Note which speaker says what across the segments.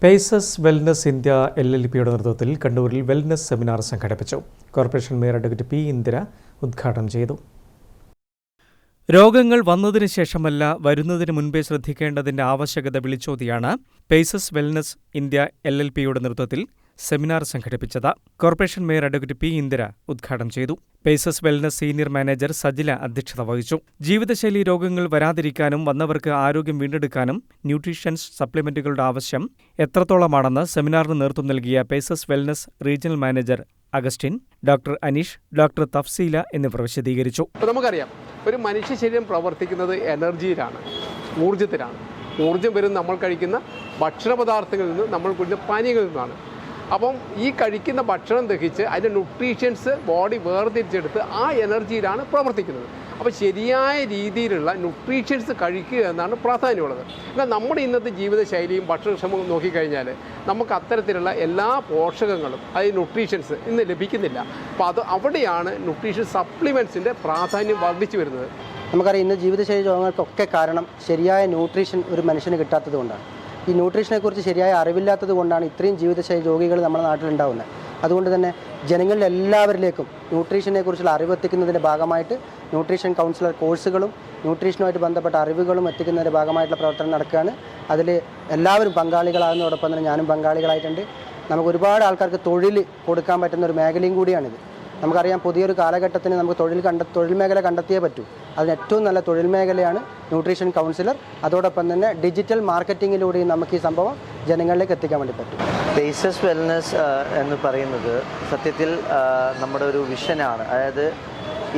Speaker 1: Paces wellness India LLPയുടെ നേതൃത്വത്തിൽ കണ്ണൂരിൽ wellness seminar സംഘടിപ്പിച്ചു. Corporation mayor advocate P. Indira ഉദ്ഘാടനം ചെയ്തു. രോഗങ്ങൾ വന്നതിന് ശേഷമല്ല, വരുന്നതിന് മുൻപേ ശ്രദ്ധിക്കേണ്ടതിന്റെ ആവശ്യകത വിളിച്ചോതിയാണ് പേസസ് വെൽനസ് ഇന്ത്യ LLPയുടെ നേതൃത്വത്തിൽ സെമിനാർ സംഘടിപ്പിച്ചത്. Corporation mayor advocate P. Indira ഉദ്ഘാടനം ചെയ്തു. Paces wellness senior manager Sajila അധ്യക്ഷത വഹിച്ചു. ജീവിതശൈലി രോഗങ്ങൾ വരാതിരിക്കാനും വന്നവർക്ക് ആരോഗ്യം വീണ്ടെടുക്കാനും ന്യൂട്രീഷൻസ് സപ്ലിമെന്റുകളുടെ ആവശ്യം എത്രത്തോളമാണെന്ന് സെമിനാറിന് നേതൃത്വം നൽകിയ Paces Wellness regional manager Augustine, doctor Aneesh, doctor Thafseela എന്നിവർ വിശദീകരിച്ചു.
Speaker 2: നമുക്കറിയാം, ഒരു മനുഷ്യ ശരീരം പ്രവർത്തിക്കുന്നത് എനർജിയിലാണ്, ഊർജ്ജത്തിലാണ്. ഊർജ്ജം വരുന്നത് നമ്മൾ കഴിക്കുന്ന ഭക്ഷണ പദാർത്ഥങ്ങളിൽ നിന്ന്, നമ്മൾ കുടിക്കുന്ന പാനീയങ്ങളിൽ നിന്നാണ്. അപ്പം ഈ കഴിക്കുന്ന ഭക്ഷണം ദഹിച്ച് അതിൻ്റെ ന്യൂട്രീഷ്യൻസ് ബോഡി വേർതിരിച്ചെടുത്ത് ആ എനർജിയിലാണ് പ്രവർത്തിക്കുന്നത്. അപ്പോൾ ശരിയായ രീതിയിലുള്ള ന്യൂട്രീഷ്യൻസ് കഴിക്കുക എന്നാണ് പ്രാധാന്യമുള്ളത്. എന്നാൽ നമ്മുടെ ഇന്നത്തെ ജീവിതശൈലിയും ഭക്ഷണക്ഷമവും നോക്കിക്കഴിഞ്ഞാൽ നമുക്ക് അത്തരത്തിലുള്ള എല്ലാ പോഷകങ്ങളും, അതായത് ന്യൂട്രീഷ്യൻസ് ഇന്ന് ലഭിക്കുന്നില്ല. അപ്പോൾ അവിടെയാണ് ന്യൂട്രീഷൻ സപ്ലിമെൻറ്റ്സിൻ്റെ പ്രാധാന്യം വർദ്ധിച്ചു വരുന്നത്.
Speaker 3: നമുക്കറിയാം, ഇന്ന് ജീവിതശൈലി രോഗങ്ങൾക്കൊക്കെ കാരണം ശരിയായ ന്യൂട്രീഷൻ ഒരു മനുഷ്യന് കിട്ടാത്തത് കൊണ്ടാണ്. ഈ ന്യൂട്രീഷനെക്കുറിച്ച് ശരിയായ അറിവില്ലാത്തത് കൊണ്ടാണ് ഇത്രയും ജീവിതശൈലി രോഗികൾ നമ്മുടെ നാട്ടിലുണ്ടാകുന്നത്. അതുകൊണ്ട് തന്നെ ജനങ്ങളിൽ എല്ലാവരിലേക്കും ന്യൂട്രീഷനെക്കുറിച്ചുള്ള അറിവ് എത്തിക്കുന്നതിൻ്റെ ഭാഗമായിട്ട് ന്യൂട്രീഷൻ കൗൺസിലർ കോഴ്സുകളും ന്യൂട്രീഷനുമായിട്ട് ബന്ധപ്പെട്ട അറിവുകളും എത്തിക്കുന്നതിൻ്റെ ഭാഗമായിട്ടുള്ള പ്രവർത്തനം നടക്കുകയാണ്. അതിൽ എല്ലാവരും പങ്കാളികളാകുന്നതോടൊപ്പം തന്നെ ഞാനും പങ്കാളികളായിട്ടുണ്ട്. നമുക്ക് ഒരുപാട് ആൾക്കാർക്ക് തൊഴിൽ കൊടുക്കാൻ പറ്റുന്ന ഒരു മേഖലയും കൂടിയാണിത്. നമുക്കറിയാം, പുതിയൊരു കാലഘട്ടത്തിന് നമുക്ക് തൊഴിൽ മേഖല കണ്ടെത്തിയേ പറ്റൂ. അതിന് ഏറ്റവും നല്ല തൊഴിൽ മേഖലയാണ് ന്യൂട്രീഷൻ കൗൺസിലർ. അതോടൊപ്പം തന്നെ ഡിജിറ്റൽ മാർക്കറ്റിങ്ങിലൂടെയും നമുക്ക് ഈ സംഭവം ജനങ്ങളിലേക്ക് എത്തിക്കാൻ വേണ്ടി പറ്റും.
Speaker 4: പേസസ് വെൽനസ് എന്ന് പറയുന്നത് സത്യത്തിൽ നമ്മുടെ ഒരു വിഷനാണ്. അതായത്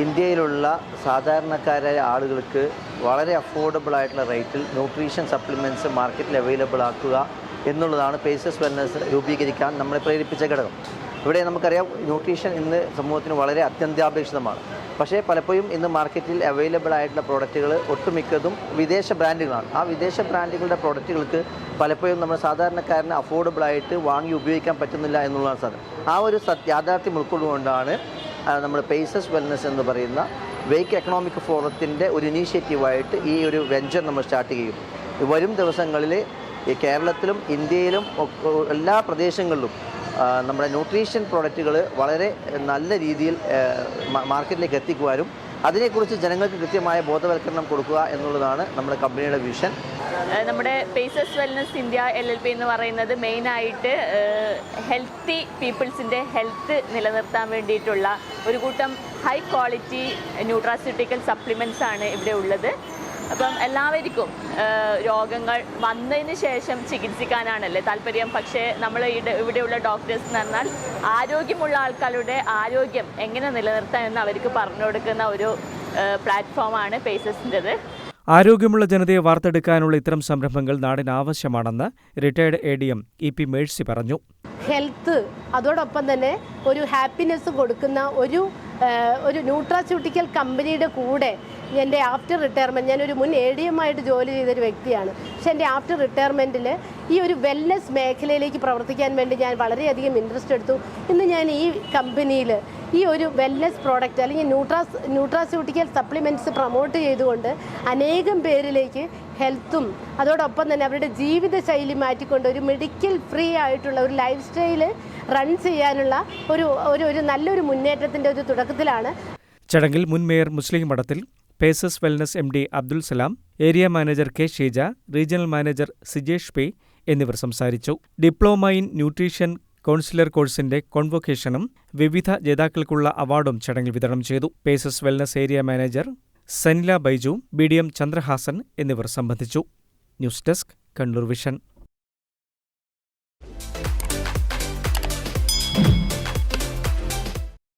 Speaker 4: ഇന്ത്യയിലുള്ള സാധാരണക്കാരായ ആളുകൾക്ക് വളരെ അഫോർഡബിൾ ആയിട്ടുള്ള റേറ്റിൽ ന്യൂട്രീഷൻ സപ്ലിമെൻറ്റ്സ് മാർക്കറ്റിൽ അവൈലബിൾ ആക്കുക എന്നുള്ളതാണ് പേസസ് വെൽനസ് രൂപീകരിക്കാൻ നമ്മളെ പ്രേരിപ്പിച്ച ഘടകം. ഇവിടെ നമുക്കറിയാം, ന്യൂട്രീഷൻ ഇന്ന് സമൂഹത്തിന് വളരെ അത്യന്താപേക്ഷിതമാണ്. പക്ഷേ പലപ്പോഴും ഇന്ന് മാർക്കറ്റിൽ അവൈലബിൾ ആയിട്ടുള്ള പ്രോഡക്റ്റുകൾ ഒട്ടുമിക്കതും വിദേശ ബ്രാൻഡുകളാണ്. ആ വിദേശ ബ്രാൻഡുകളുടെ പ്രോഡക്റ്റുകൾക്ക് പലപ്പോഴും നമ്മൾ സാധാരണക്കാരന് അഫോർഡബിളായിട്ട് വാങ്ങി ഉപയോഗിക്കാൻ പറ്റുന്നില്ല എന്നുള്ളതാണ് സാധനം. ആ ഒരു യാഥാർത്ഥ്യം ഉൾക്കൊണ്ടുകൊണ്ടാണ് നമ്മൾ പേസസ് വെൽനസ് എന്ന് പറയുന്ന വേക്ക് എക്കണോമിക് ഫോറത്തിൻ്റെ ഒരു ഇനീഷ്യേറ്റീവായിട്ട് ഈ ഒരു വെഞ്ചർ നമ്മൾ സ്റ്റാർട്ട് ചെയ്യും. വരും ദിവസങ്ങളിൽ ഈ കേരളത്തിലും ഇന്ത്യയിലും എല്ലാ പ്രദേശങ്ങളിലും നമ്മുടെ ന്യൂട്രീഷൻ പ്രോഡക്റ്റുകൾ വളരെ നല്ല രീതിയിൽ മാർക്കറ്റിലേക്ക് എത്തിക്കുവാനും അതിനെക്കുറിച്ച് ജനങ്ങൾക്ക് കൃത്യമായ ബോധവൽക്കരണം കൊടുക്കുക എന്നുള്ളതാണ് നമ്മുടെ കമ്പനിയുടെ വിഷൻ.
Speaker 5: നമ്മുടെ പേസസ് വെൽനസ് ഇന്ത്യ LLP എന്ന് പറയുന്നത് മെയിനായിട്ട് ഹെൽത്തി പീപ്പിൾസിൻ്റെ ഹെൽത്ത് നിലനിർത്താൻ വേണ്ടിയിട്ടുള്ള ഒരു കൂട്ടം ഹൈ ക്വാളിറ്റി ന്യൂട്രാസ്യൂട്ടിക്കൽ സപ്ലിമെൻറ്റ്സ് ആണ് ഇവിടെ ഉള്ളത്. അപ്പം എല്ലാവർക്കും രോഗങ്ങൾ വന്നതിന് ശേഷം ചികിത്സിക്കാനാണല്ലേ താല്പര്യം. പക്ഷേ നമ്മൾ ഇവിടെയുള്ള ഡോക്ടേഴ്സ് എന്ന് പറഞ്ഞാൽ ആരോഗ്യമുള്ള ആൾക്കാരുടെ ആരോഗ്യം എങ്ങനെ നിലനിർത്താൻ എന്ന് അവർക്ക് പറഞ്ഞു കൊടുക്കുന്ന ഒരു പ്ലാറ്റ്ഫോമാണ് പേസസിൻ്റെത്.
Speaker 1: ആരോഗ്യമുള്ള ജനതയെ വാർത്തെടുക്കാനുള്ള ഇത്തരം സംരംഭങ്ങൾ നാടിന് ആവശ്യമാണെന്ന് റിട്ടയർഡ് ADM EP മേഴ്സി പറഞ്ഞു.
Speaker 6: ഹെൽത്ത് അതോടൊപ്പം തന്നെ ഒരു ഹാപ്പിനെസ് കൊടുക്കുന്ന ഒരു ന്യൂട്രാസ്യൂട്ടിക്കൽ കമ്പനിയുടെ കൂടെ എൻ്റെ ആഫ്റ്റർ റിട്ടയർമെൻറ്റ്, ഞാനൊരു മുൻ ADM ആയിട്ട് ജോലി ചെയ്തൊരു വ്യക്തിയാണ്. പക്ഷേ എൻ്റെ ആഫ്റ്റർ റിട്ടയർമെൻറ്റിൽ ഈ ഒരു വെൽനെസ് മേഖലയിലേക്ക് പ്രവർത്തിക്കാൻ വേണ്ടി ഞാൻ വളരെയധികം ഇൻട്രസ്റ്റ് എടുത്തു. ഇന്ന് ഞാൻ ഈ കമ്പനിയിൽ ഈ ഒരു വെൽനെസ് പ്രോഡക്റ്റ് അല്ലെങ്കിൽ ന്യൂട്രാസ്യൂട്ടിക്കൽ സപ്ലിമെൻറ്റ്സ് പ്രൊമോട്ട് ചെയ്തുകൊണ്ട് അനേകം പേരിലേക്ക് ഹെൽത്തും അതോടൊപ്പം തന്നെ അവരുടെ ജീവിതശൈലി മാറ്റിക്കൊണ്ട് ഒരു മെഡിക്കൽ ഫ്രീ ആയിട്ടുള്ള ഒരു ലൈഫ് സ്റ്റൈല് റൺ ചെയ്യാനുള്ള ഒരു നല്ലൊരു മുന്നേറ്റത്തിൻ്റെ ഒരു തുടക്കത്തിലാണ്.
Speaker 1: ചടങ്ങിൽ മുൻ mayor Muslim Madathil, Paces Wellness MD Abdul Salam, area manager K. Sheeja, regional manager Sijesh P. എന്നിവർ സംസാരിച്ചു. ഡിപ്ലോമ ഇൻ ന്യൂട്രീഷൻ കൗൺസിലർ കോഴ്സിന്റെ കോൺവൊക്കേഷനും വിവിധ ജേതാക്കൾക്കുള്ള അവാർഡും ചടങ്ങിൽ വിതരണം ചെയ്തു. Paces wellness area manager Sanila Baiju, BDM Chandrahasan എന്നിവർ സംബന്ധിച്ചു. News desk, Kannur vision.